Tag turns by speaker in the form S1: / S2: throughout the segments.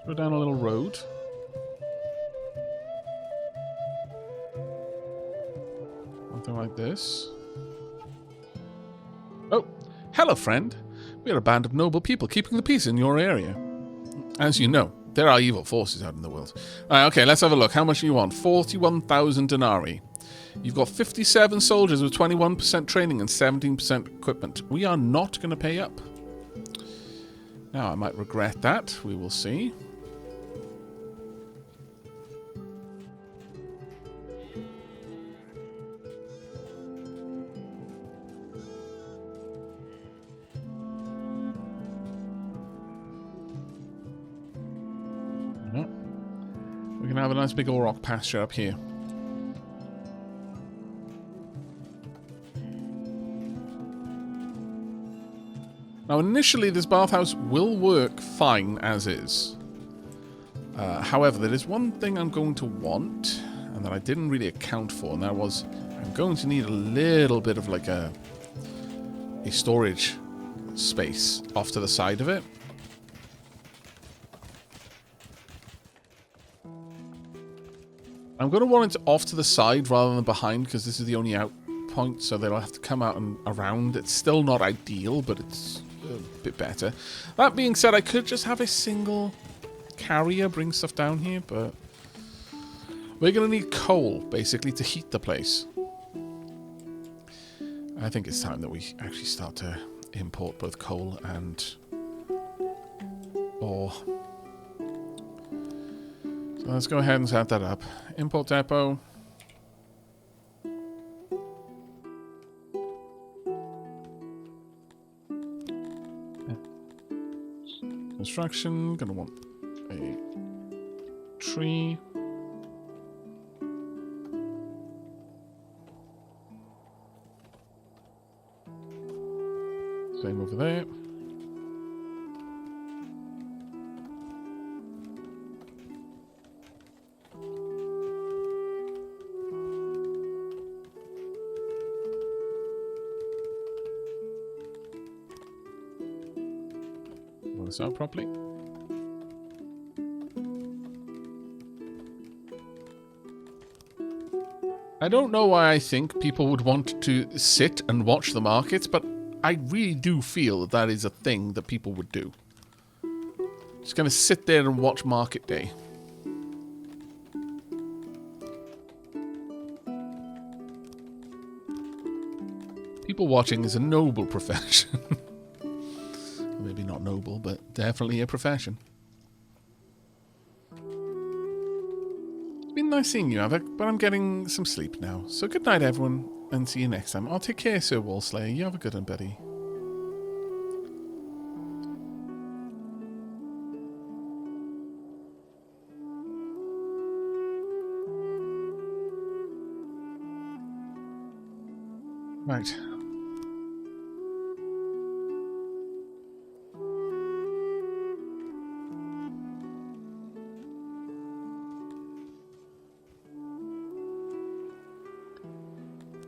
S1: Go down a little road. Something like this. Oh, hello, friend. We are a band of noble people keeping the peace in your area. As you know, there are evil forces out in the world. Okay, let's have a look. How much do you want? 41,000 denarii. You've got 57 soldiers with 21% training and 17% equipment. We are not going to pay up. Now, I might regret that. We will see. We can have a nice big old rock pasture up here. Now, initially, this bathhouse will work fine as is. However, there is one thing I'm going to want, and that I didn't really account for, and that was I'm going to need a little bit of like a storage space off to the side of it. I'm going to want it off to the side rather than behind, because this is the only out point, so they'll have to come out and around. It's still not ideal, but it's a bit better. That being said, I could just have a single carrier bring stuff down here, but we're going to need coal, basically, to heat the place. I think it's time that we actually start to import both coal and ore. So let's go ahead and set that up. Import depot. Construction, gonna want a tree. Same over there. This out properly. I don't know why I think people would want to sit and watch the markets, but I really do feel that that is a thing that people would do. Just gonna sit there and watch market day. People watching is a noble profession. Maybe not noble, but definitely a profession. It's been nice seeing you, Aavak, but I'm getting some sleep now. So good night, everyone, and see you next time. I'll take care, Sir Wallslayer. You have a good one, buddy. Right.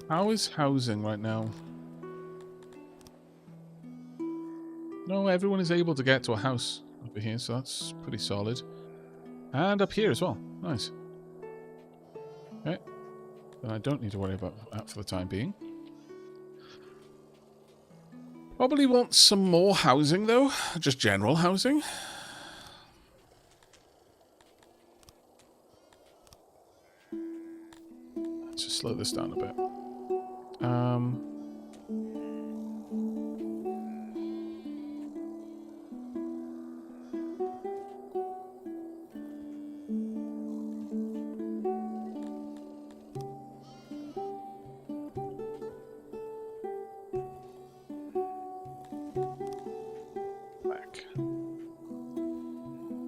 S1: How is housing right now? No, everyone is able to get to a house over here, so that's pretty solid. And up here as well. Nice. Okay. Then I don't need to worry about that for the time being. Probably want some more housing, though. Just general housing. Let's just slow this down a bit.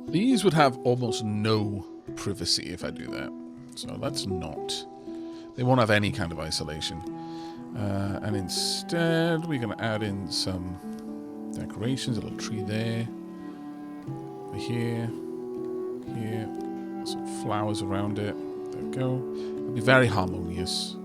S1: These would have almost no privacy if I do that. So let's not. They won't have any kind of isolation. And instead, we're going to add in some decorations. A little tree there. Here. Here. Some flowers around it. There we go. It'll be very harmonious.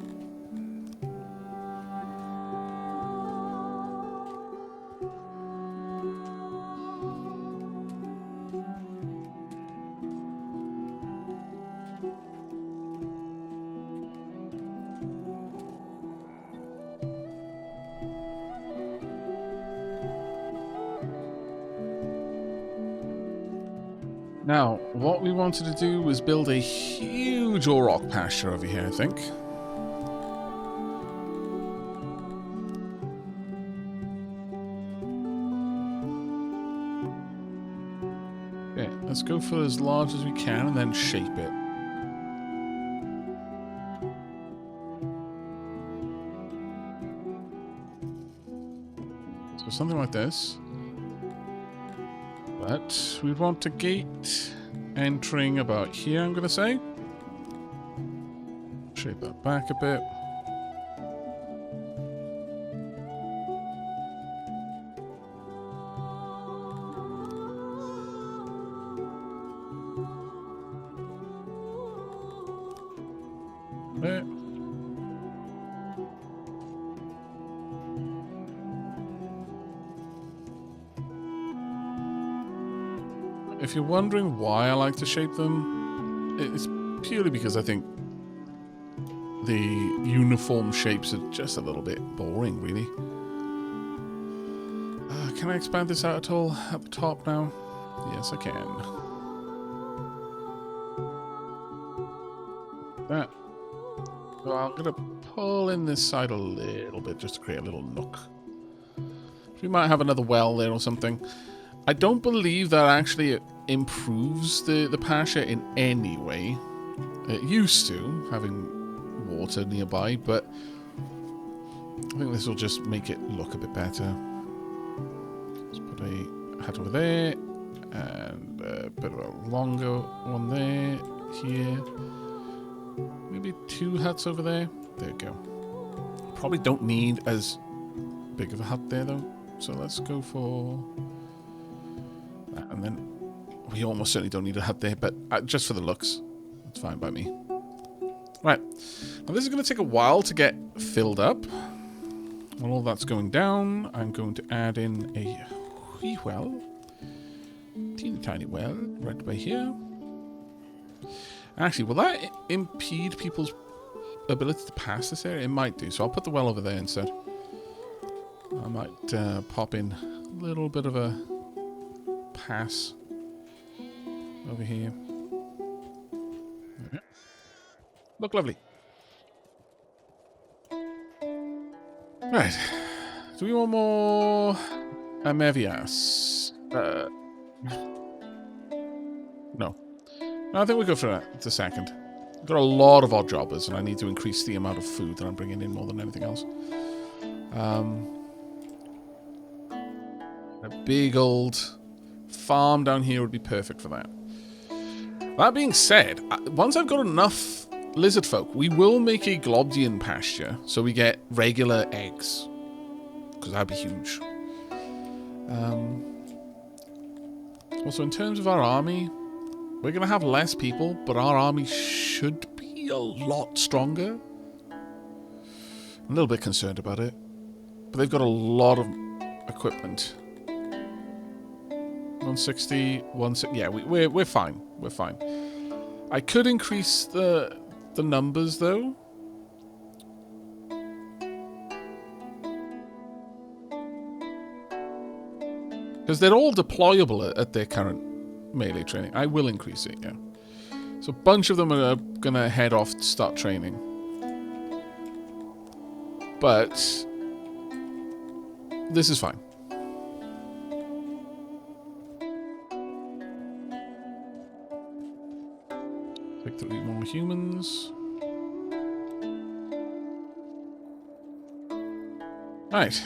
S1: Now, what we wanted to do was build a huge Aavak pasture over here, I think. Okay, let's go for as large as we can and then shape it. So something like this. But we want a gate entering about here, I'm going to say. Shape that back a bit. There. If you're wondering why I like to shape them, it's purely because I think the uniform shapes are just a little bit boring, really. Can I expand this out at all at the top now? Yes, I can. That. So I'm going to pull in this side a little bit just to create a little nook. We might have another well there or something. I don't believe that actually improves the pasture in any way. It used to, having water nearby, but I think this will just make it look a bit better. Let's put a hut over there, and a bit of a longer one there, here. Maybe 2 huts over there. There we go. Probably don't need as big of a hut there, though. So let's go for that, and then we almost certainly don't need a hut there, but just for the looks, it's fine by me. Right, now this is going to take a while to get filled up. While all that's going down, I'm going to add in a wee well, teeny tiny well, right by here. Actually, will that impede people's ability to pass this area? It might do, so I'll put the well over there instead. I might pop in a little bit of a pass over here. Okay. Look lovely. Right. Do we want more Amevias? No. I think we'll go for a second. I've got a lot of odd jobbers, and I need to increase the amount of food that I'm bringing in more than anything else. A big old farm down here would be perfect for that. That being said, once I've got enough lizard folk, we will make a Globdian pasture so we get regular eggs. Because that'd be huge. Also, in terms of our army, we're going to have less people, but our army should be a lot stronger. I'm a little bit concerned about it. But they've got a lot of equipment. 160, 160. Yeah, we're fine. We're fine. I could increase the numbers, though. Because they're all deployable at their current melee training. I will increase it, yeah. So a bunch of them are going to head off to start training. But this is fine. Take 3 more humans. Right.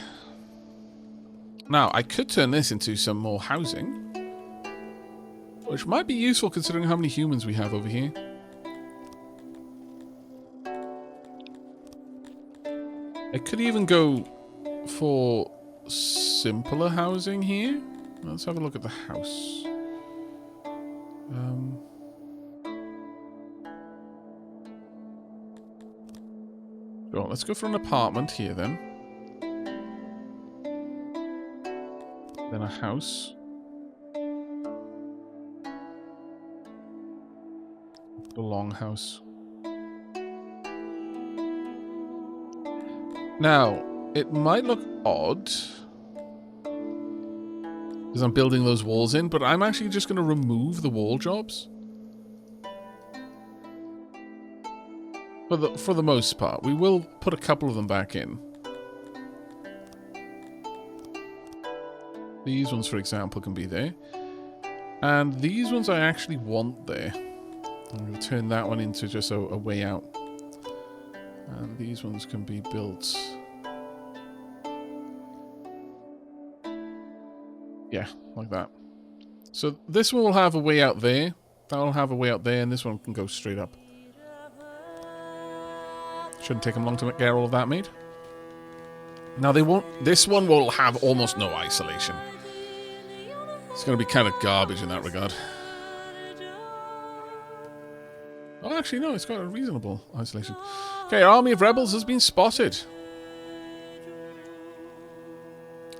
S1: Now, I could turn this into some more housing, which might be useful considering how many humans we have over here. I could even go for simpler housing here. Let's have a look at the house. Well, let's go for an apartment here then. Then a house. The longhouse. Now, it might look odd Because I'm building those walls in, but I'm actually just going to remove the wall jobs. For the most part. We will put a couple of them back in. These ones, for example, can be there. And these ones I actually want there. I'm going to turn that one into just a way out. And these ones can be built... yeah, like that. So this one will have a way out there. That'll have a way out there, and this one can go straight up. Shouldn't take them long to get all of that made. Now they won't... this one will have almost no isolation. It's going to be kind of garbage in that regard. Oh, actually, no, it's got a reasonable isolation. Okay, our army of rebels has been spotted.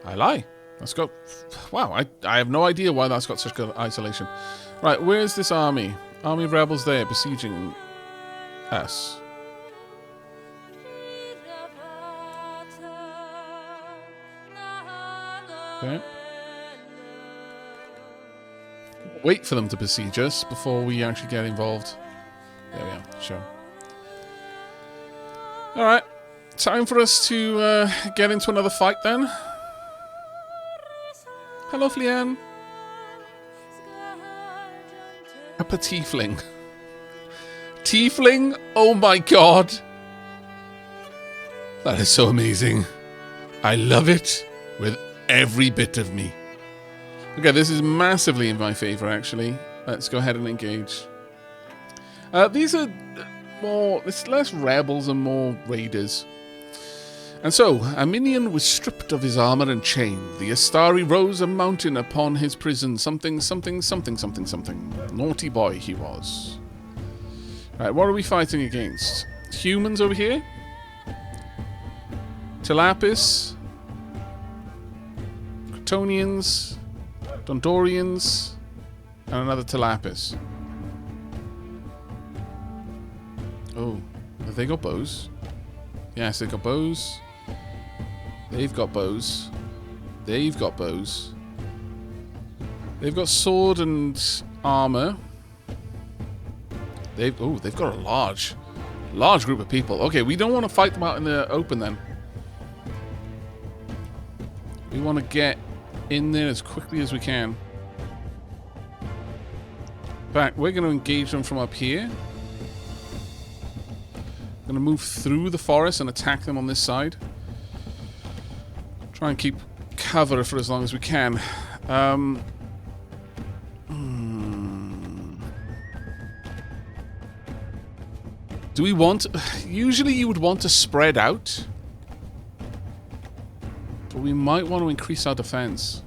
S1: I lie. Let's go. Wow, I have no idea why that's got such good isolation. Right, where's this army? Army of rebels there, besieging us. Okay. Wait for them to besiege us before we actually get involved. There we are, sure. Alright, time for us to get into another fight then. Hello, Flian. A tiefling. Tiefling? Oh my god. That is so amazing. I love it with every bit of me. Okay, this is massively in my favor, actually. Let's go ahead and engage. These are more... it's less rebels and more raiders. And so, a minion was stripped of his armor and chained. The Astari rose a mountain upon his prison. Something, something, something, something, something. Naughty boy he was. Right, what are we fighting against? Humans over here? Tilapis? Kryptonians? Dondorians? And another Tilapis. Oh, have they got bows? Yes, they've got bows. They've got bows. They've got bows. They've got sword and armor. They've got a large group of people. Okay, we don't want to fight them out in the open then. We want to get in there as quickly as we can. In fact, we're going to engage them from up here. Going to move through the forest and attack them on this side. Try and keep cover for as long as we can. Do we want... usually you would want to spread out. But we might want to increase our defense.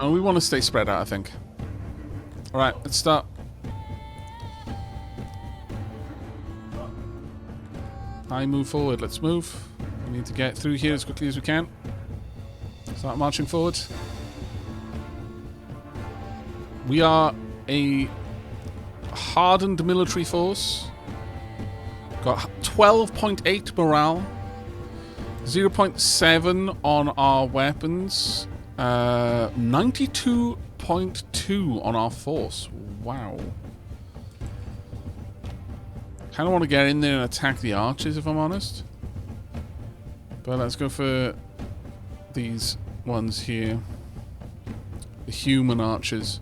S1: We want to stay spread out, I think. Alright, let's start. I move forward. Let's move. We need to get through here as quickly as we can. Start marching forward. We are a hardened military force. Got 12.8 morale. 0.7 on our weapons. 92.2 on our force. Wow. Kind of want to get in there and attack the archers, if I'm honest. But let's go for these ones here. The human archers.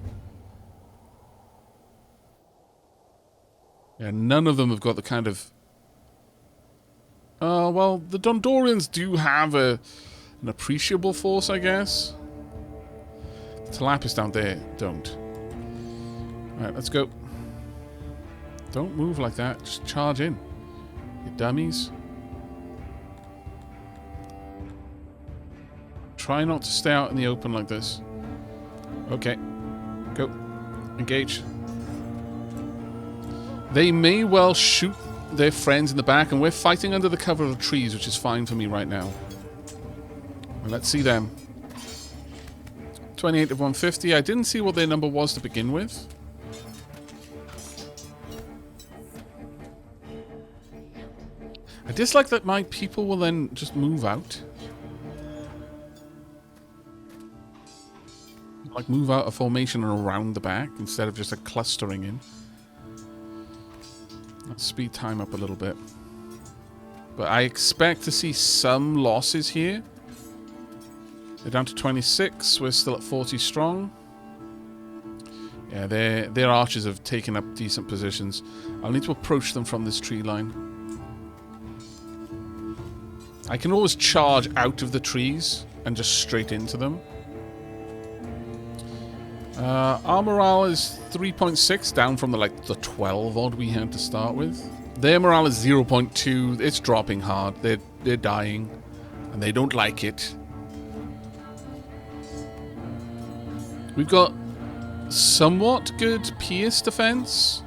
S1: Yeah, none of them have got the kind of... well, the Dondorians do have an appreciable force, I guess. The Tilapis down there don't. Alright, let's go. Don't move like that. Just charge in. You dummies. Try not to stay out in the open like this. Okay. Go. Engage. They may well shoot their friends in the back, and we're fighting under the cover of the trees, which is fine for me right now. And let's see them. 28 of 150. I didn't see what their number was to begin with. dislike that my people will then just move out. Like move out a formation and around the back instead of just a clustering in. Let's speed time up a little bit. But I expect to see some losses here. They're down to 26. We're still at 40 strong. Yeah, their archers have taken up decent positions. I'll need to approach them from this tree line. I can always charge out of the trees and just straight into them. Our morale is 3.6, down from the 12 odd we had to start with. Their morale is 0.2. It's dropping hard. They're dying, and they don't like it. We've got somewhat good pierce defense.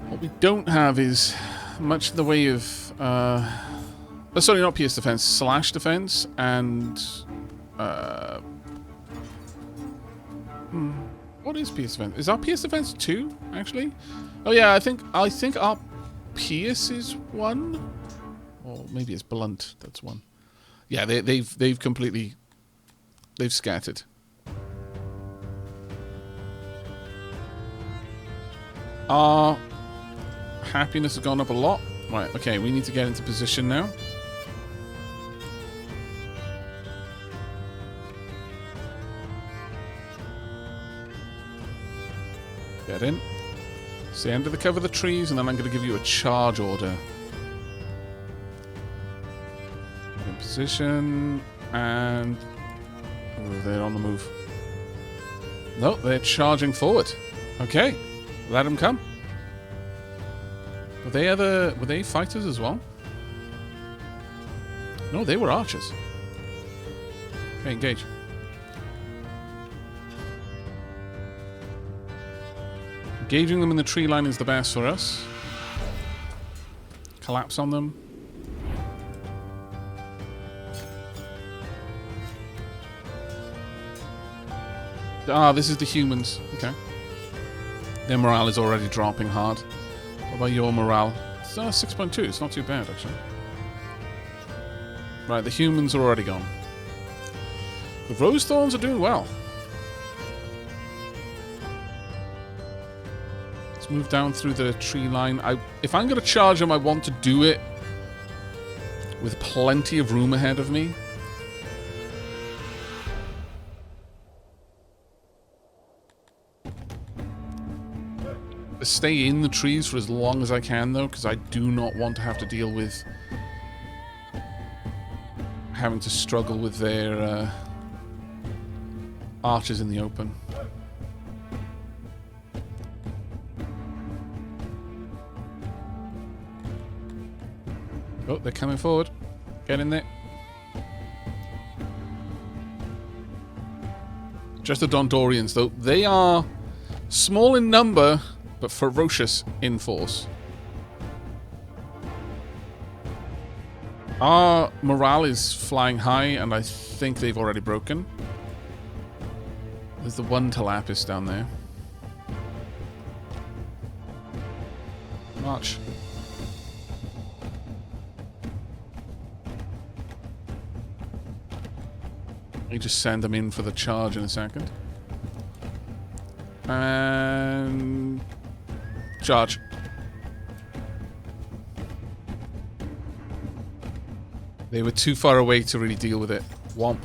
S1: What we don't have is much in the way of sorry, not pierce defense, slash defense, and what is pierce defense? Is our pierce defense 2 actually? Oh yeah, I think our pierce is 1, or maybe it's blunt. That's 1. Yeah, they've completely scattered. Our happiness has gone up a lot. Right, okay, we need to get into position now. Get in. Stay under the cover of the trees, and then I'm going to give you a charge order. Get in position, and they're on the move. No, they're charging forward. Okay, let them come. Were they fighters as well? No, they were archers. Okay, engage. Engaging them in the tree line is the best for us. Collapse on them. Ah, this is the humans. Okay. Their morale is already dropping hard. What about your morale? It's 6.2. It's not too bad, actually. Right, the humans are already gone. The rose thorns are doing well. Let's move down through the tree line. If I'm going to charge them, I want to do it with plenty of room ahead of me. Stay in the trees for as long as I can, though, because I do not want to have to deal with having to struggle with their archers in the open. Oh, they're coming forward. Get in there. Just the Dondorians, though. They are small in number, but ferocious in force. Our morale is flying high, and I think they've already broken. There's the one Talapis down there. March. You just send them in for the charge in a second. And charge. They were too far away to really deal with it. Womp.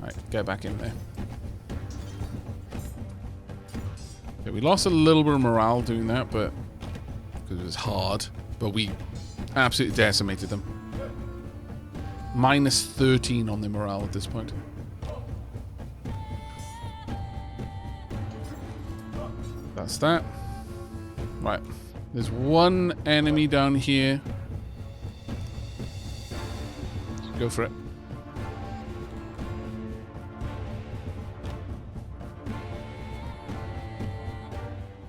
S1: Right, get back in there. Okay, we lost a little bit of morale doing that, but because it was hard. But we absolutely decimated them. Minus 13 on the morale at this point. That's that. Right. There's one enemy down here. Go for it.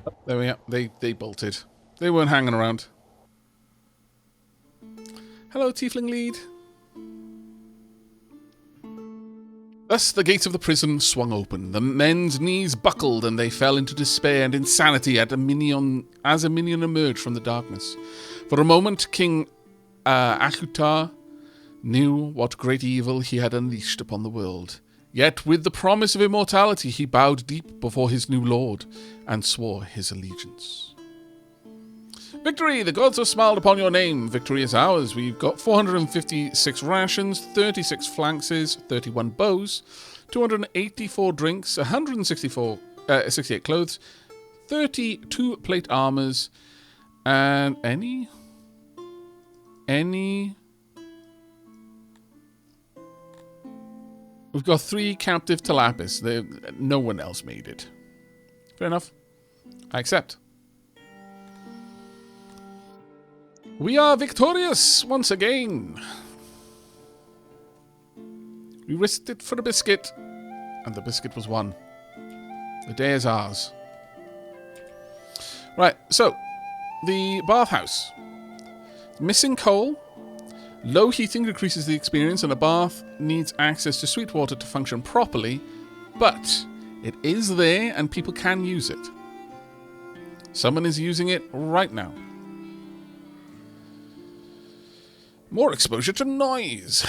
S1: Oh, there we are. They bolted. They weren't hanging around. Hello, Tiefling Lead. Thus the gates of the prison swung open. The men's knees buckled and they fell into despair and insanity as a minion emerged from the darkness. For a moment, King Akutar knew what great evil he had unleashed upon the world. Yet with the promise of immortality, he bowed deep before his new lord and swore his allegiance. Victory! The gods have smiled upon your name. Victory is ours. We've got 456 rations, 36 flanxes, 31 bows, 284 drinks, 68 clothes, 32 plate armors, and any? We've got 3 captive Talapis. No one else made it. Fair enough. I accept. We are victorious once again. We risked it for a biscuit, and the biscuit was won. The day is ours. Right, so, the bathhouse. Missing coal. Low heating decreases the experience, and a bath needs access to sweet water to function properly, but it is there and people can use it. Someone is using it right now. More exposure to noise.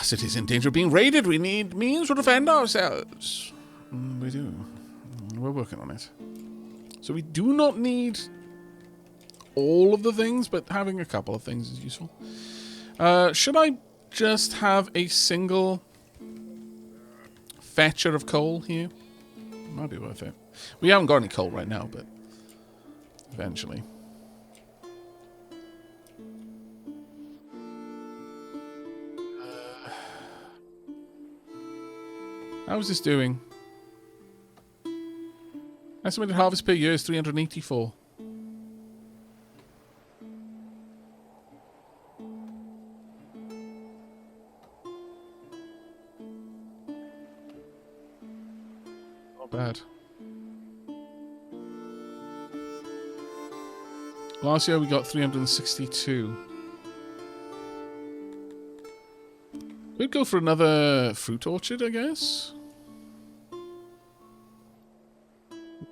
S1: City is in danger of being raided. We need means to defend ourselves. We do. We're working on it. So we do not need all of the things, but having a couple of things is useful. Should I just have a single fetcher of coal here? Might be worth it. We haven't got any coal right now, but eventually. How's this doing? Estimated harvest per year is 384. Not bad. Last year we got 362. We'd go for another fruit orchard, I guess.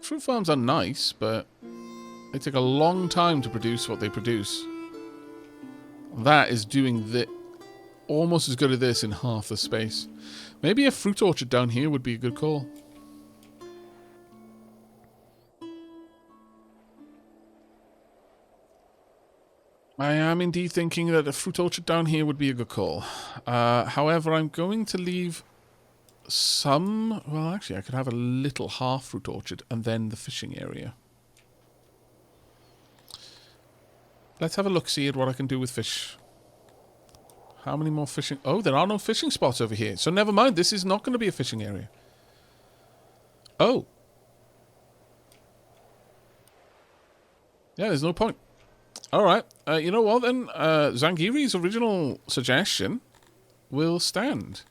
S1: Fruit farms are nice, but they take a long time to produce what they produce. That is doing almost as good as this in half the space. Maybe a fruit orchard down here would be a good call. I am indeed thinking that a fruit orchard down here would be a good call. However, I'm going to leave some... Well, actually, I could have a little half fruit orchard and then the fishing area. Let's have a look-see at what I can do with fish. How many more fishing... Oh, there are no fishing spots over here. So never mind, this is not going to be a fishing area. Oh. Yeah, there's no point. Alright, you know what then? Zangiri's original suggestion will stand.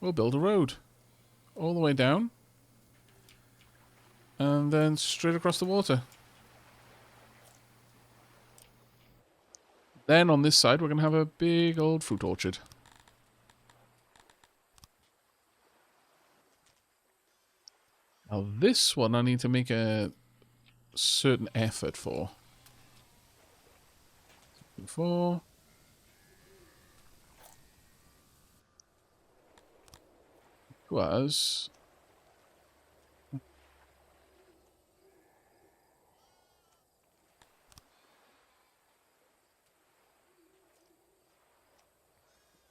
S1: We'll build a road. All the way down. And then straight across the water. Then on this side we're going to have a big old fruit orchard. Now this one I need to make a certain effort for. Before was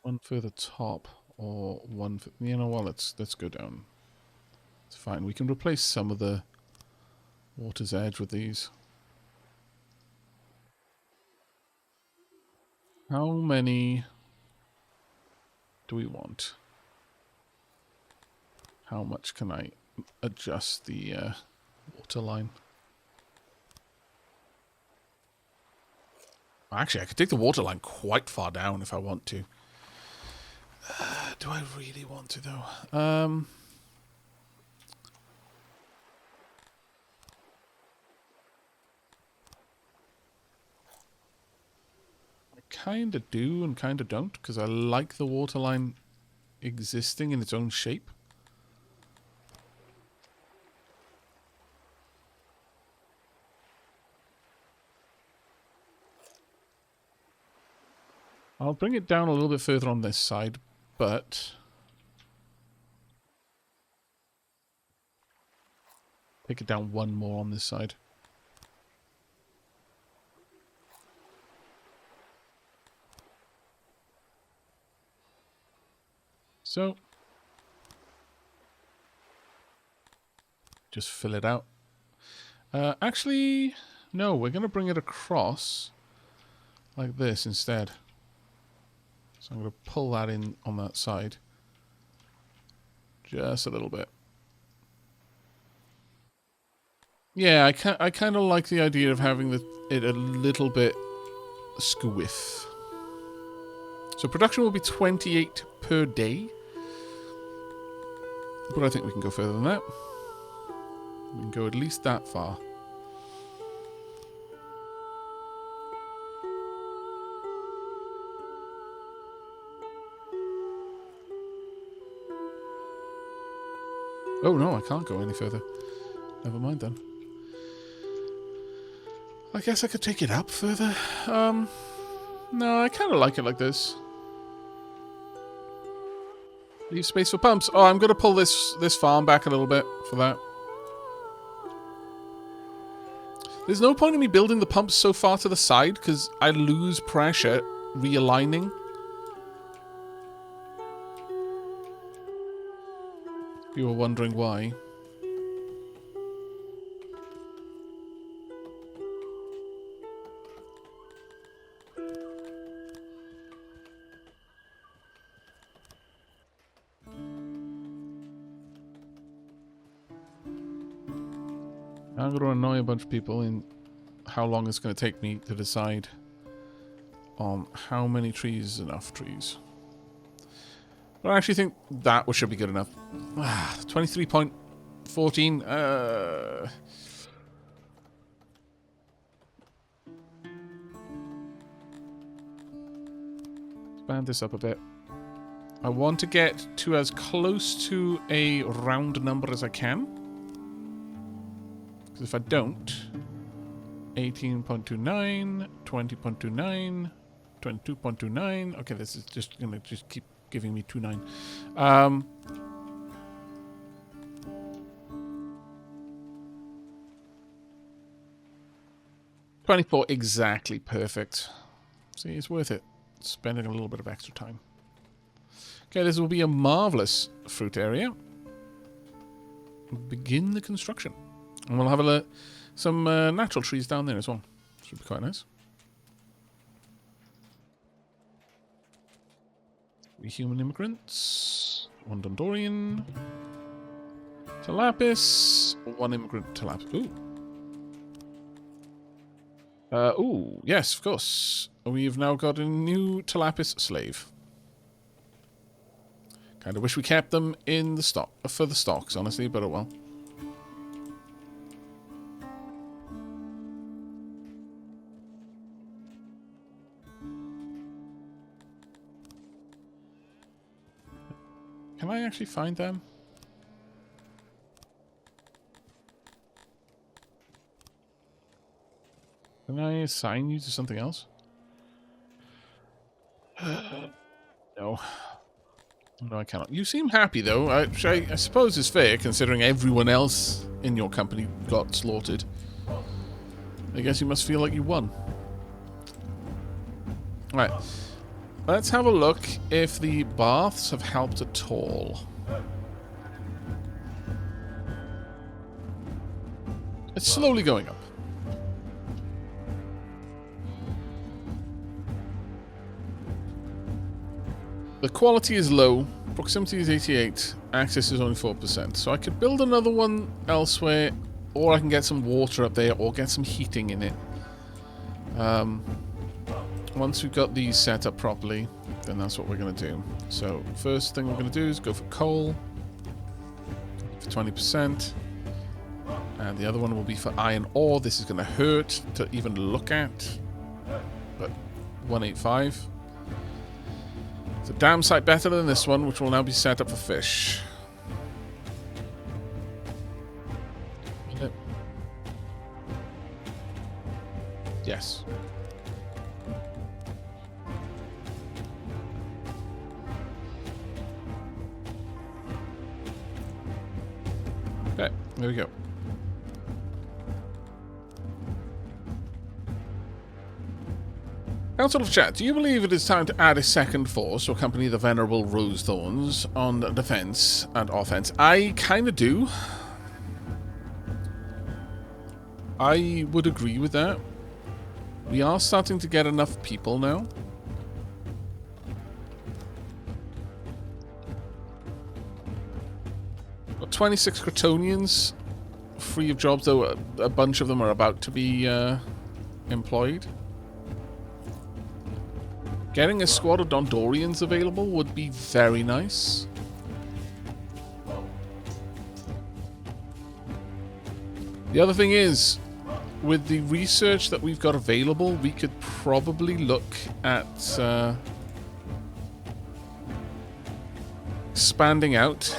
S1: one for the top or one for, you know what, let's go down. It's fine. We can replace some of the water's edge with these. How many do we want? How much can I adjust the water line? Actually, I could take the water line quite far down if I want to. Do I really want to, though? Kind of do and kind of don't, because I like the waterline existing in its own shape. I'll bring it down a little bit further on this side, but take it down one more on this side. So, just fill it out. Actually, no, we're going to bring it across like this instead. So I'm going to pull that in on that side. Just a little bit. Yeah, I kind of like the idea of having it a little bit squiff. So production will be 28 per day. But I think we can go further than that. We can go at least that far. Oh no, I can't go any further. Never mind then. I guess I could take it up further. No, I kind of like it like this. Leave space for pumps. Oh, I'm going to pull this farm back a little bit for that. There's no point in me building the pumps so far to the side because I lose pressure realigning. You were wondering why. I'm going to annoy a bunch of people in how long it's going to take me to decide on how many trees is enough trees. But I actually think that should be good enough. 23.14. Expand this up a bit. I want to get to as close to a round number as I can. Because if I don't, 18.29, 20.29, 22.29. Okay, this is just going to just keep giving me 2.9. 24, exactly perfect. See, it's worth it. Spending a little bit of extra time. Okay, this will be a marvelous fruit area. Begin the construction. And we'll have some natural trees down there as well. Should be quite nice. Three human immigrants. One Dondorian. Talapis. One immigrant Talapis. Ooh. Ooh, yes, of course. We've now got a new Talapis slave. Kind of wish we kept them in the stock for the stocks, honestly, but oh well. Can I actually find them? Can I assign you to something else? No. No, I cannot. You seem happy, though, which I suppose is fair, considering everyone else in your company got slaughtered. I guess you must feel like you won. Right. Let's have a look if the baths have helped at all. It's slowly going up. The quality is low, proximity is 88, access is only 4%. So I could build another one elsewhere, or I can get some water up there, or get some heating in it. Once we've got these set up properly, then that's what we're going to do. So first thing we're going to do is go for coal for 20%. And the other one will be for iron ore. This is going to hurt to even look at, but 185. a damn sight better than this one, which will now be set up for fish. Yep. Yes. Okay, there we go. Council of Chat, do you believe it is time to add a second force to accompany the venerable Rosethorns on defense and offense? I kind of do. I would agree with that. We are starting to get enough people now. Got 26 Cretonians free of jobs, though a bunch of them are about to be employed. Getting a squad of Dondorians available would be very nice. The other thing is, with the research that we've got available, we could probably look at expanding out.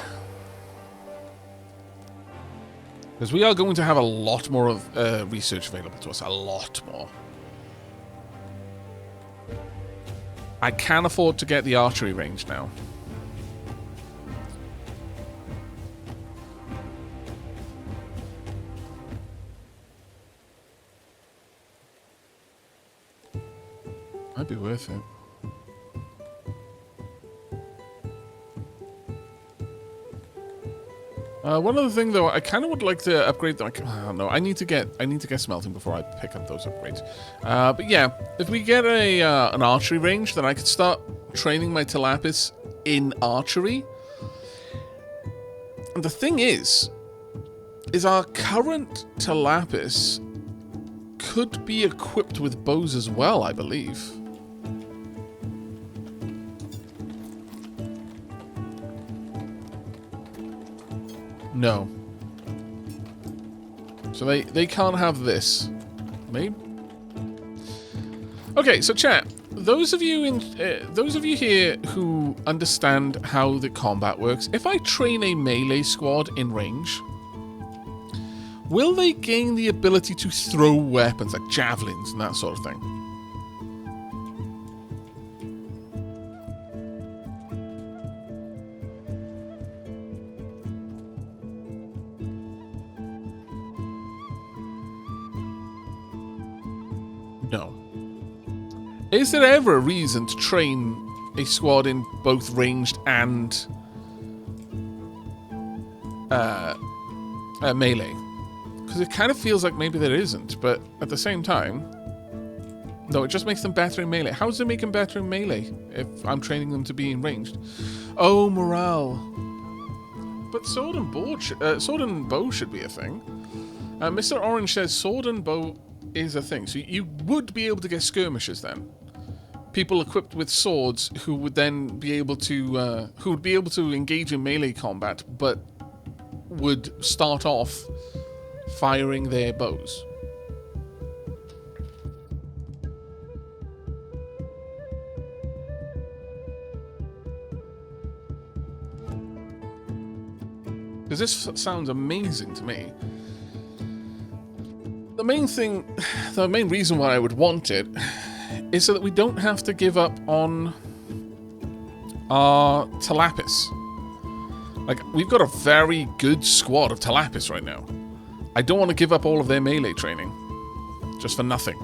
S1: Because we are going to have a lot more of research available to us. A lot more. I can afford to get the archery range now. Might be worth it. One other thing, though, I kind of would like to upgrade. I don't know. I need to get smelting before I pick up those upgrades. But yeah, if we get an archery range, then I could start training my Tilapis in archery. And the thing is our current Tilapis could be equipped with bows as well, I believe. No. So they can't have this. Maybe. Okay, so chat. Those of you here who understand how the combat works, if I train a melee squad in range, will they gain the ability to throw weapons like javelins and that sort of thing? No. Is there ever a reason to train a squad in both ranged and melee? Because it kind of feels like maybe there isn't, but at the same time, no, it just makes them better in melee. How does it make them better in melee if I'm training them to be in ranged? Oh, morale. But sword and bow should be a thing. Mr. Orange says sword and bow is a thing. So you would be able to get skirmishers then. People equipped with swords who would then be able to engage in melee combat, but would start off firing their bows. Because this sounds amazing to me. The main reason why I would want it is so that we don't have to give up on our Tilapis. Like, we've got a very good squad of Tilapis right now. I don't want to give up all of their melee training. Just for nothing.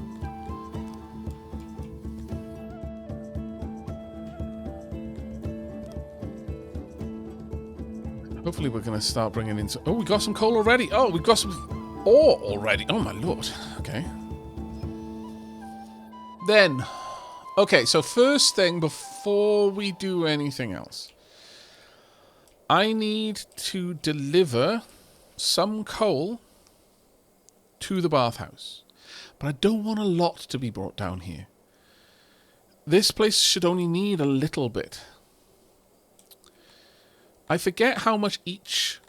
S1: Hopefully we're going to start bringing in... Oh, we got some coal already. Oh, we've got some ore already. Oh, my lord. Okay. Then... Okay, so first thing, before we do anything else, I need to deliver some coal to the bathhouse. But I don't want a lot to be brought down here. This place should only need a little bit. I forget how much each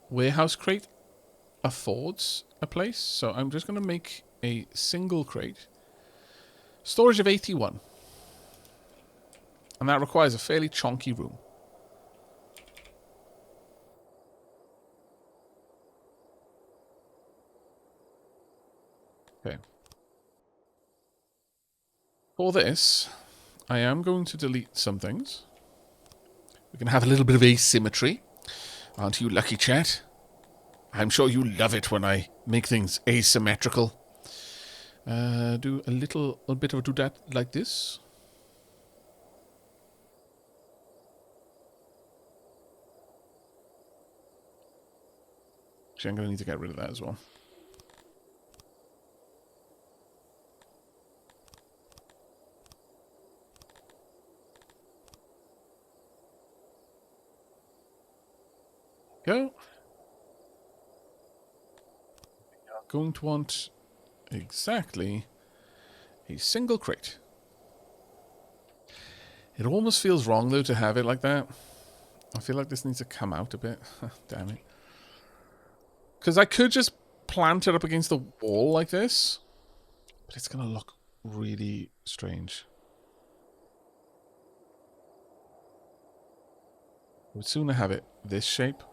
S1: warehouse crate affords a place, so I'm just going to make a single crate. Storage of 81. And that requires a fairly chonky room. Okay. For this, I am going to delete some things. We can have a little bit of asymmetry. Aren't you lucky, chat? I'm sure you love it when I make things asymmetrical. Do a bit of a do that like this. Actually, I'm going to need to get rid of that as well. Go. We are going to want exactly a single crate. It almost feels wrong, though, to have it like that. I feel like this needs to come out a bit. Damn it. Because I could just plant it up against the wall like this, but it's going to look really strange. I would sooner have it this shape.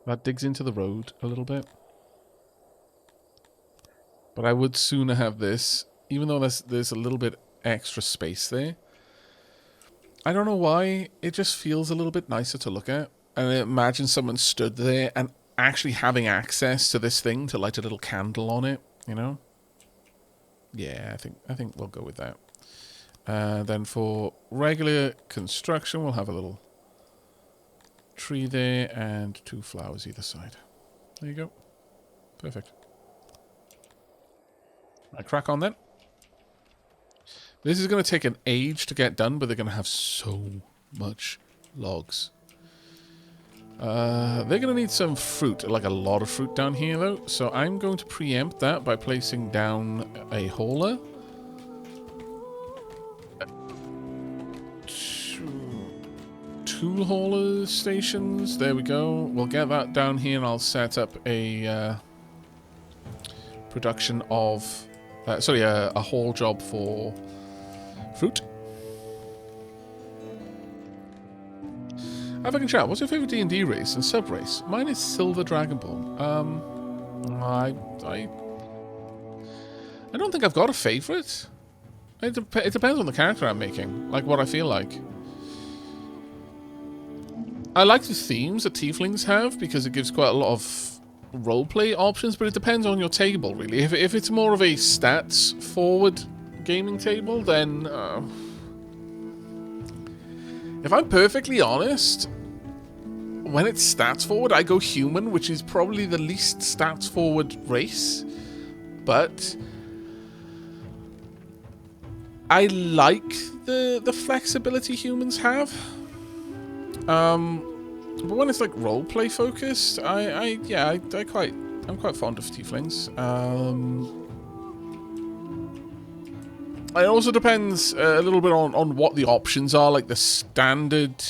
S1: That digs into the road a little bit. But I would sooner have this, even though there's a little bit extra space there. I don't know why, it just feels a little bit nicer to look at. And imagine someone stood there and actually having access to this thing to light a little candle on it, you know? Yeah, I think we'll go with that. Then for regular construction, we'll have a little tree there and 2 flowers either side. There you go. Perfect. I crack on then. This is going to take an age to get done, but they're going to have so much logs. They're going to need some fruit, like a lot of fruit down here though. So I'm going to preempt that by placing down a hauler. Tool hauler stations. There we go. We'll get that down here and I'll set up a production of... a haul job for fruit. Aavak and chat, what's your favourite D&D race and sub-race? Mine is Silver Dragonborn. I don't think I've got a favourite. It depends on the character I'm making, like what I feel like. I like the themes that tieflings have because it gives quite a lot of roleplay options, but it depends on your table, really. If it's more of a stats-forward gaming table, then... if I'm perfectly honest, when it's stats-forward, I go human, which is probably the least stats-forward race. But... I like the flexibility humans have. But when it's like roleplay focused, I'm quite fond of tieflings. It also depends a little bit on what the options are, like the standard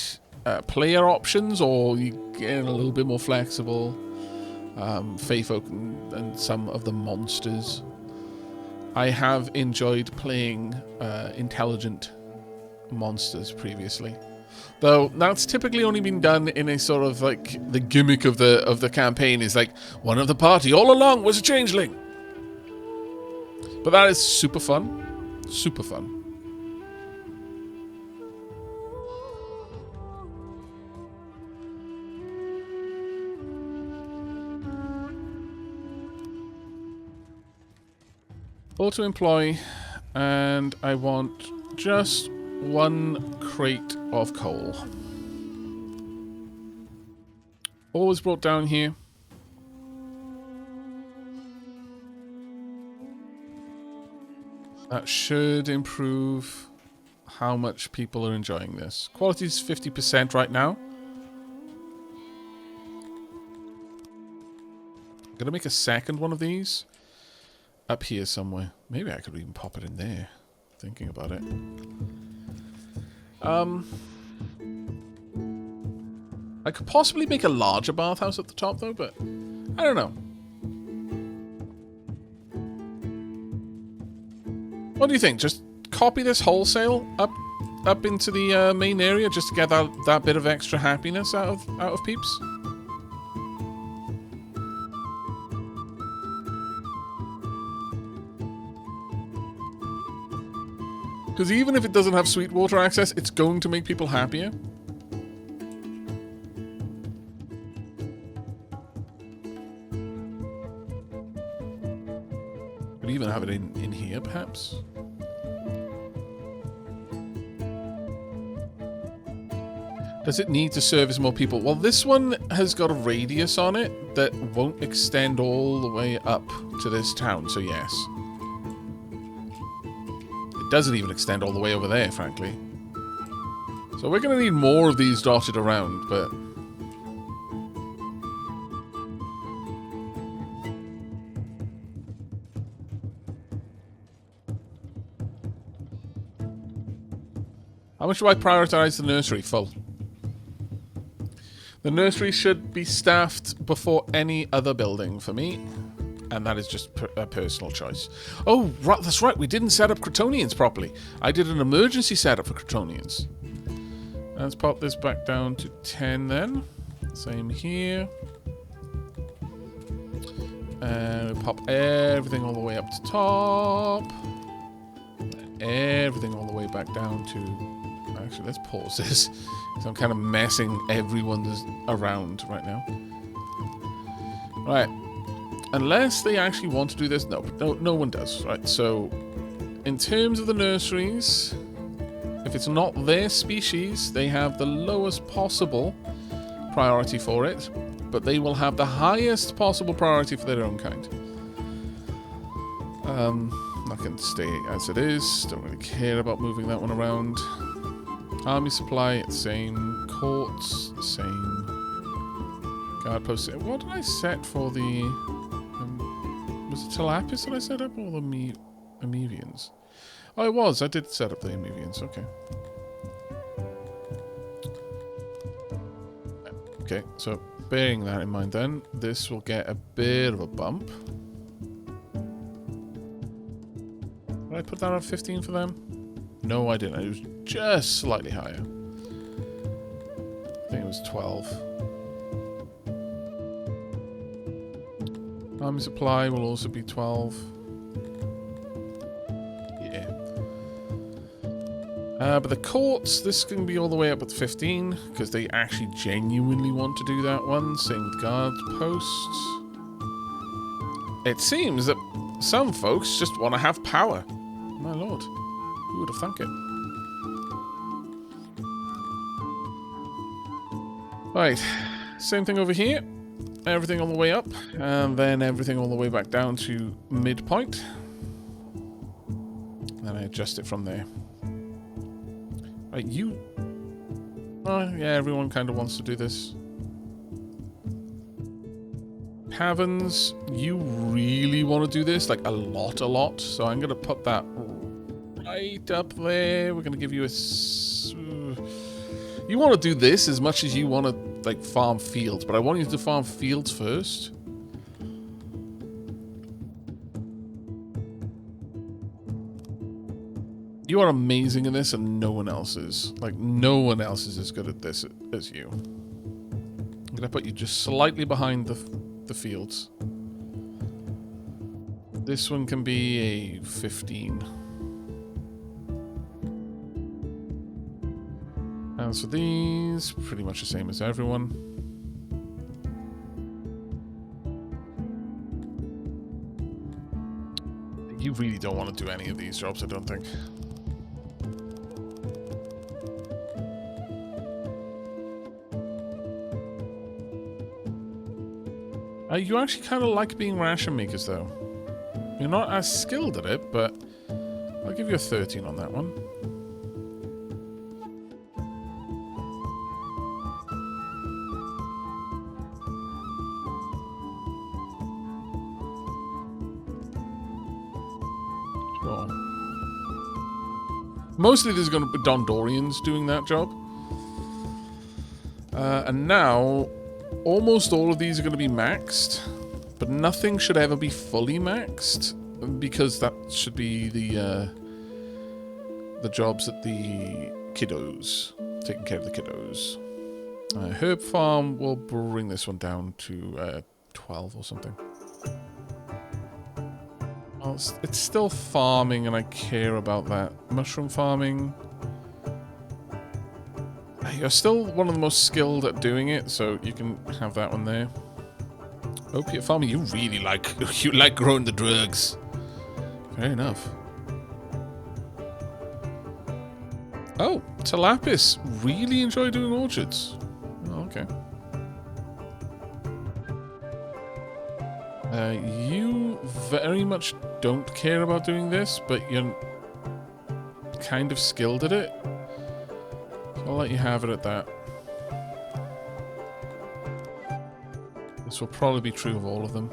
S1: player options, or you get a little bit more flexible. Fey folk and some of the monsters. I have enjoyed playing intelligent monsters previously. Though that's typically only been done in a sort of like the gimmick of the campaign is like one of the party all along was a changeling. But that is super fun. Super fun. Auto employ, and I want just 1 crate of coal. Always brought down here. That should improve how much people are enjoying this. Quality is 50% right now. I'm gonna make a second one of these up here somewhere. Maybe I could even pop it in there. Thinking about it. I could possibly make a larger bathhouse at the top though, but I don't know. What do you think? Just copy this wholesale up into the main area just to get that bit of extra happiness out of peeps? Because even if it doesn't have sweet water access, it's going to make people happier. Could even have it in here, perhaps. Does it need to service more people? Well, this one has got a radius on it that won't extend all the way up to this town, so yes. It doesn't even extend all the way over there, frankly. So we're going to need more of these dotted around, but... How much do I prioritize the nursery? Full. The nursery should be staffed before any other building for me. And that is just a personal choice. Oh, right, that's right. We didn't set up Kryptonians properly. I did an emergency setup for Kryptonians. Let's pop this back down to 10 then. Same here. And we'll pop everything all the way up to top. And everything all the way back down to... Actually, let's pause this. Because I'm kind of messing everyone that's around right now. Right. Unless they actually want to do this. No one does. Right, so in terms of the nurseries, if it's not their species, they have the lowest possible priority for it, but they will have the highest possible priority for their own kind. That can stay as it is. Don't really care about moving that one around. Army supply, same. Courts, same. Guard post. What did I set for the... was it Tilapis that I set up, or the Amevians? Oh, it was. I did set up the Amevians. Okay. Okay, so bearing that in mind then, this will get a bit of a bump. Did I put that on 15 for them? No, I didn't. It was just slightly higher. I think it was 12. Army supply will also be 12. Yeah. But the courts, this can be all the way up at 15, because they actually genuinely want to do that one. Same with guard posts. It seems that some folks just want to have power. My lord. Who would have thunk it? Right. Same thing over here. Everything all the way up, and then everything all the way back down to midpoint. And I adjust it from there. Right, you... Oh, yeah, everyone kind of wants to do this. Caverns, you really want to do this, like a lot. So I'm going to put that right up there. We're going to give you a... You want to do this as much as you want to, like, farm fields, but I want you to farm fields first. You are amazing in this, and no one else is. Like, no one else is as good at this as you. I'm going to put you just slightly behind the fields. This one can be a 15. As for these, pretty much the same as everyone. You really don't want to do any of these jobs, I don't think. You actually kind of like being ration makers, though. You're not as skilled at it, but I'll give you a 13 on that one. Mostly there's going to be Dondorians doing that job. And now, almost all of these are going to be maxed. But nothing should ever be fully maxed. Because that should be the the jobs at the kiddos. Taking care of the kiddos. Herb farm, we'll bring this one down to 12 or something. Well, it's still farming and I care about that. Mushroom farming. You're still one of the most skilled at doing it, so you can have that one there. Opiate farming, you really like growing the drugs. Fair enough. Oh, Tilapis. Really enjoy doing orchards. Oh, okay. You very much don't care about doing this, but you're kind of skilled at it. So I'll let you have it at that. This will probably be true of all of them.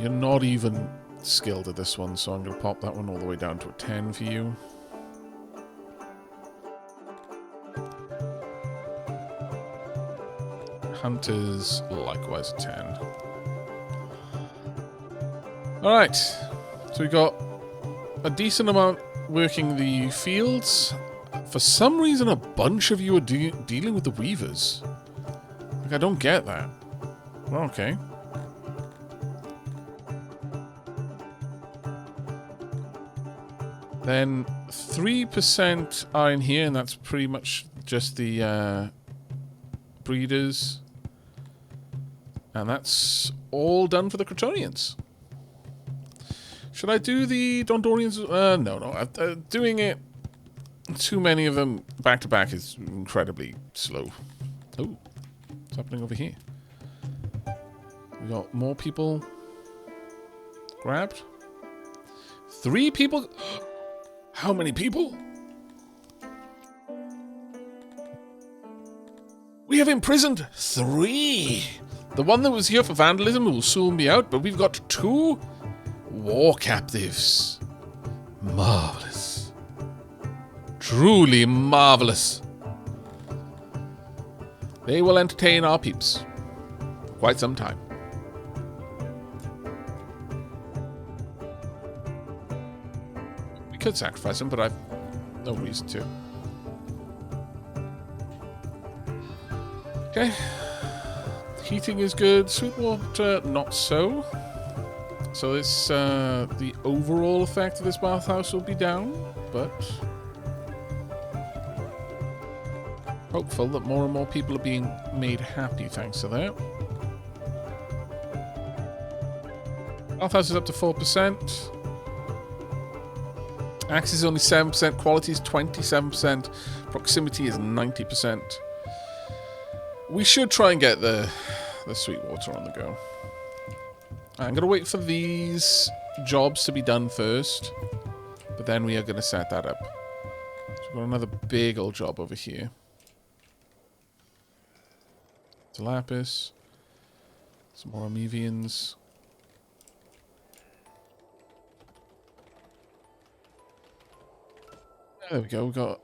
S1: You're not even skilled at this one, so I'm going to pop that one all the way down to a 10 for you. Hunters, likewise a 10. Alright, so we got a decent amount working the fields. For some reason, a bunch of you are dealing with the weavers. Like, I don't get that. Well, okay. Then 3% are in here, and that's pretty much just the breeders. And that's all done for the Crotonians. Should I do the Dondorians? No. Doing it, too many of them back to back is incredibly slow. Oh, what's happening over here? We got more people grabbed. 3 people? How many people? We have imprisoned 3. The one that was here for vandalism will soon be out, but we've got 2 war captives. Marvelous. Truly marvelous. They will entertain our peeps for quite some time. We could sacrifice them, but I've no reason to. Okay. Heating is good. Sweet water, not so. So this, the overall effect of this bathhouse will be down, but hopeful that more and more people are being made happy thanks to that. Bathhouse is up to 4%. Access is only 7%. Quality is 27%. Proximity is 90%. We should try and get the sweet water on the go. I'm going to wait for these jobs to be done first, but then we are going to set that up. So we've got another big old job over here. Tilapis. Some more Amevians. There we go. We've got a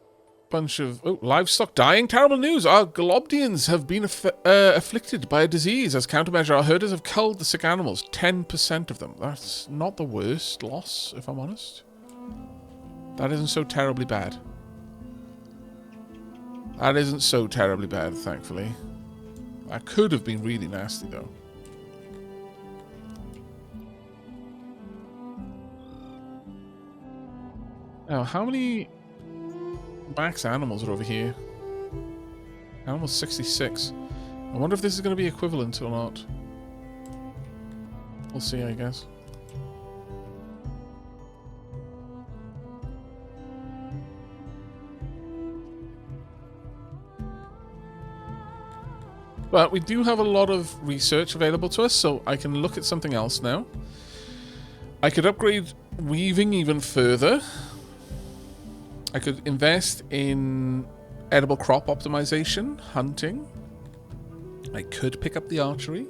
S1: bunch of... Oh, livestock dying. Terrible news. Our Globdians have been afflicted by a disease. As countermeasure, our herders have culled the sick animals. 10% of them. That's not the worst loss, if I'm honest. That isn't so terribly bad. That isn't so terribly bad, thankfully. That could have been really nasty, though. Now, how many max animals are over here? Animals 66. I wonder if this is going to be equivalent or not. We'll see, I guess. But we do have a lot of research available to us, so I can look at something else now. I could upgrade weaving even further. I could invest in edible crop optimization, hunting. I could pick up the archery.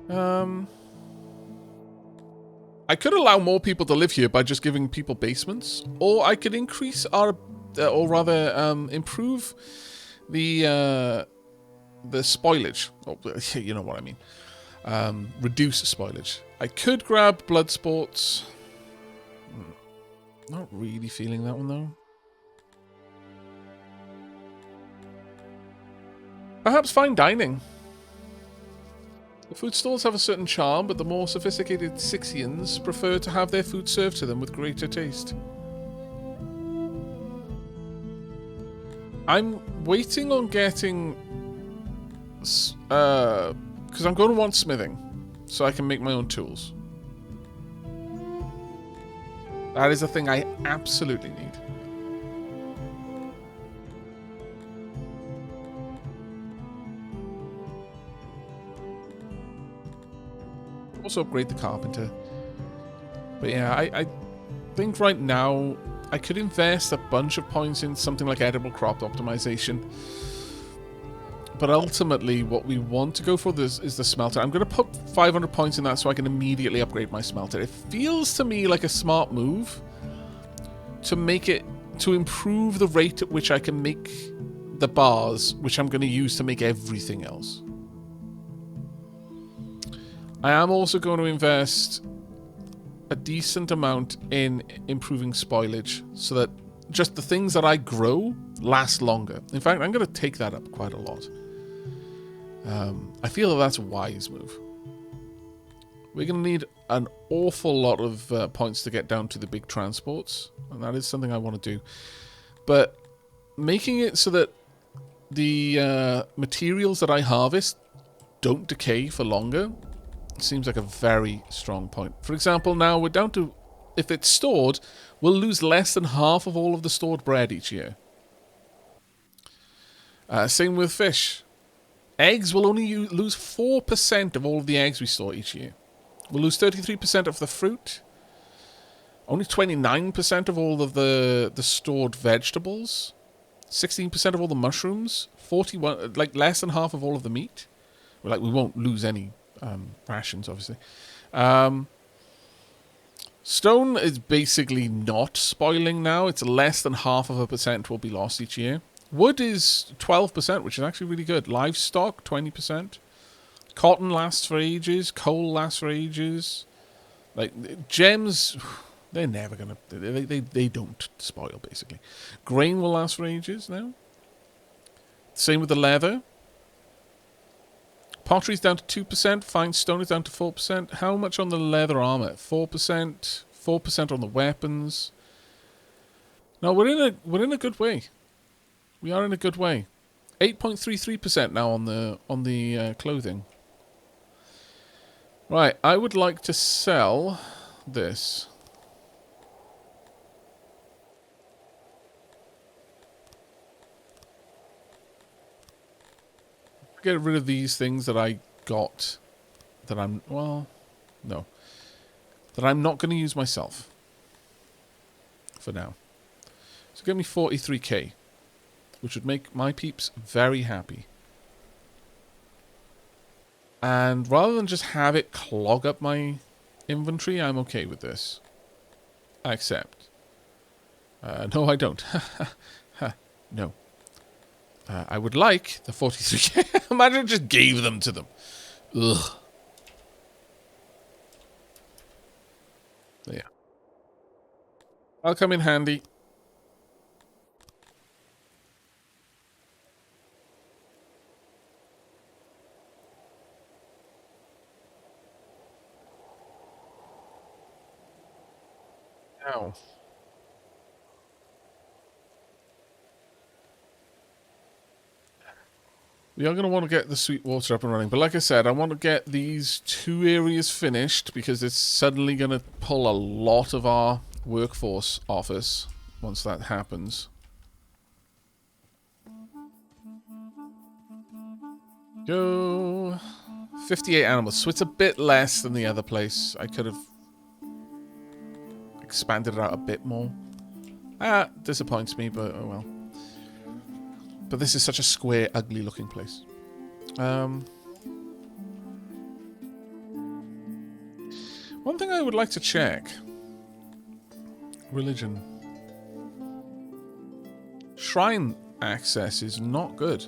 S1: I could allow more people to live here by just giving people basements, or I could increase our, or rather, improve the spoilage. Oh, you know what I mean. reduce spoilage. I could grab blood sports. Not really feeling that one, though. Perhaps fine dining. The food stalls have a certain charm, but the more sophisticated Syxians prefer to have their food served to them with greater taste. I'm waiting on getting... because I'm going to want smithing, so I can make my own tools. That is a thing I absolutely need. Also upgrade the carpenter. But yeah, I think right now I could invest a bunch of points in something like edible crop optimization. But ultimately, what we want to go for this is the smelter. I'm going to put 500 points in that so I can immediately upgrade my smelter. It feels to me like a smart move to make it, to improve the rate at which I can make the bars, which I'm going to use to make everything else. I am also going to invest a decent amount in improving spoilage so that just the things that I grow last longer. In fact, I'm going to take that up quite a lot. I feel that that's a wise move. We're going to need an awful lot of points to get down to the big transports, and that is something I want to do. But making it so that the materials that I harvest don't decay for longer seems like a very strong point. For example, now we're down to, if it's stored, we'll lose less than half of all of the stored bread each year. Same with fish. Eggs will only lose 4% of all of the eggs we store each year. We'll lose 33% of the fruit. Only 29% of all of the stored vegetables. 16% of all the mushrooms. 41, like less than half of all of the meat. Like, we won't lose any rations, obviously. Stone is basically not spoiling now. It's less than 0.5% will be lost each year. Wood is 12%, which is actually really good. Livestock, 20%. Cotton lasts for ages. Coal lasts for ages. Like, gems, they're never going to... They don't spoil, basically. Grain will last for ages now. Same with the leather. Pottery's down to 2%. Fine stone is down to 4%. How much on the leather armor? 4%. 4% on the weapons. No, we're in a good way. We are in a good way. 8.33% now on the clothing. Right, I would like to sell this. Get rid of these things that I got that I'm, well, no. That I'm not going to use myself. For now. So give me 43k. Which would make my peeps very happy. And rather than just have it clog up my inventory, I'm okay with this. I accept. No, I don't. No. I would like the 43k. Imagine I just gave them to them. Ugh. Yeah. I'll come in handy. Ow. We are going to want to get the sweet water up and running. But like I said, I want to get these 2 areas finished because it's suddenly going to pull a lot of our workforce off us once that happens. Go. 58 animals. So it's a bit less than the other place. I could have expanded it out a bit more. Disappoints me, but oh well. But this is such a square, ugly looking place. One thing I would like to check. Religion. Shrine access is not good.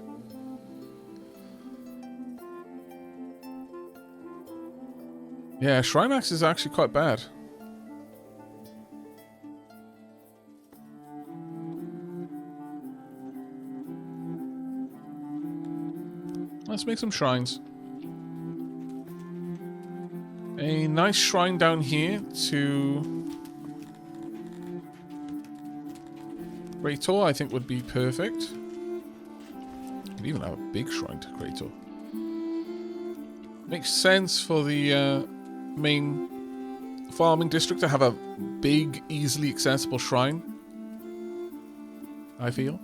S1: Yeah, Shrine Axe is actually quite bad. Let's make some shrines. A nice shrine down here to Krator, I think, would be perfect. You could even have a big shrine to Krator. Makes sense for the main farming district to have a big, easily accessible shrine, I feel.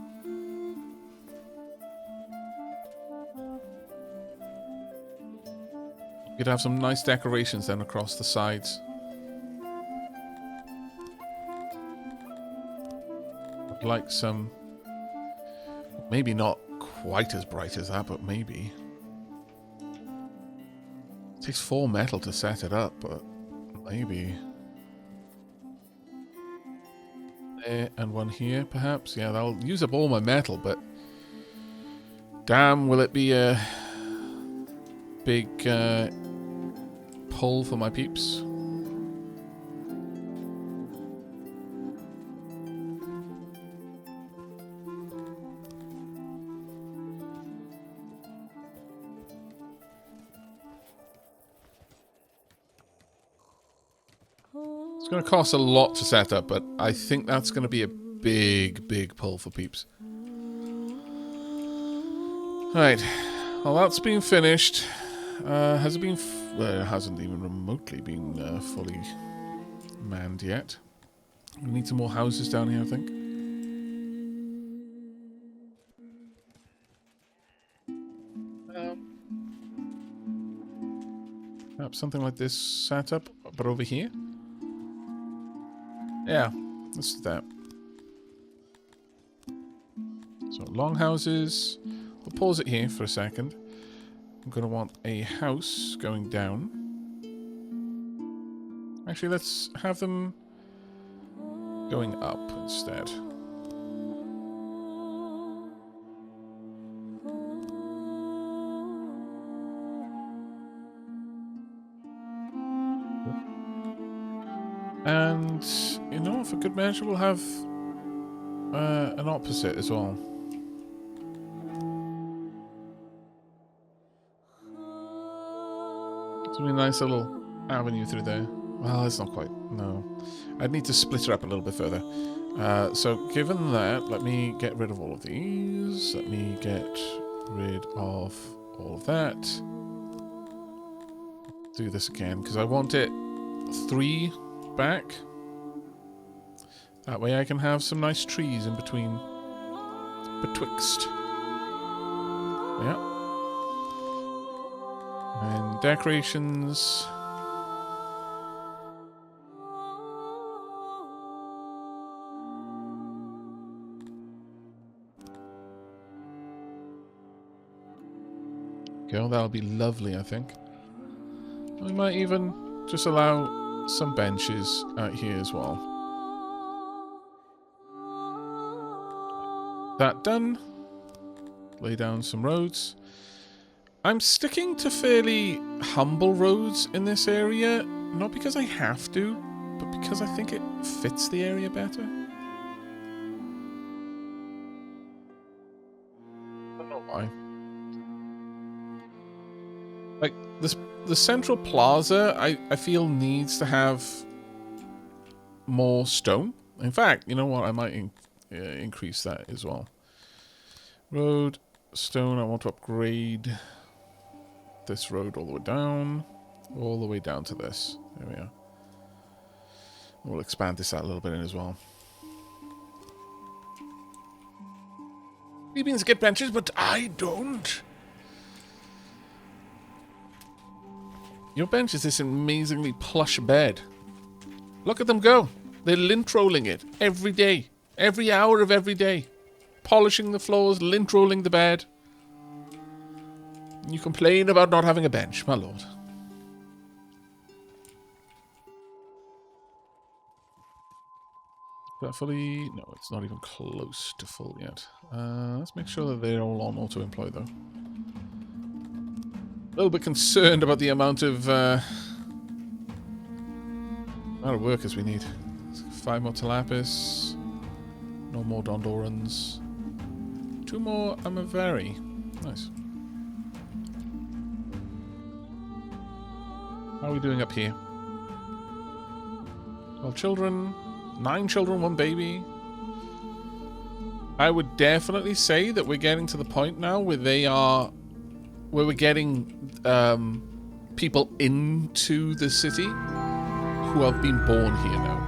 S1: You could have some nice decorations then across the sides. I'd like some... maybe not quite as bright as that, but maybe. It takes 4 metal to set it up, but maybe. There, and one here, perhaps. Yeah, that'll use up all my metal, but... damn, will it be a big pull for my peeps? It's going to cost a lot to set up, but I think that's going to be a big, big pull for peeps. Right. Well, that's been finished. Has it been... well, it hasn't even remotely been fully manned yet. We need some more houses down here, I think. Perhaps something like this set up, but over here? Yeah, let's do that. So, longhouses. We'll pause it here for a second. I'm going to want a house going down. Actually, let's have them going up instead. And, you know, for good measure, we'll have an opposite as well. It's going to be a nice little avenue through there. Well, it's not quite. No. I'd need to split it up a little bit further. So, given that, let me get rid of all of these. Let me get rid of all of that. Do this again, because I want it 3 back. That way I can have some nice trees in between. Betwixt. Yeah. And decorations. Go, that'll be lovely, I think. We might even just allow some benches out here as well. That done. Lay down some roads. I'm sticking to fairly humble roads in this area, not because I have to, but because I think it fits the area better. I don't know why. Like, the central plaza, I feel needs to have more stone. In fact, you know what? I might increase that as well. Road, stone, I want to upgrade this road all the way down to this. There we are. We'll expand this out a little bit in as well. Beans get benches, but I don't. Your bench is this amazingly plush bed. Look at them go. They're lint rolling it every day. Every hour of every day. Polishing the floors, lint rolling the bed. You complain about not having a bench, my lord. Is that fully? No, it's not even close to full yet. Let's make sure that they're all on auto-employ, though. A little bit concerned about the amount of amount of workers we need. 5 more Tilapis. No more Dondorans. 2 more Amaveri. Nice. How are we doing up here? 12 children. 9 children, 1 baby. I would definitely say that we're getting to the point now where we're getting people into the city who have been born here now.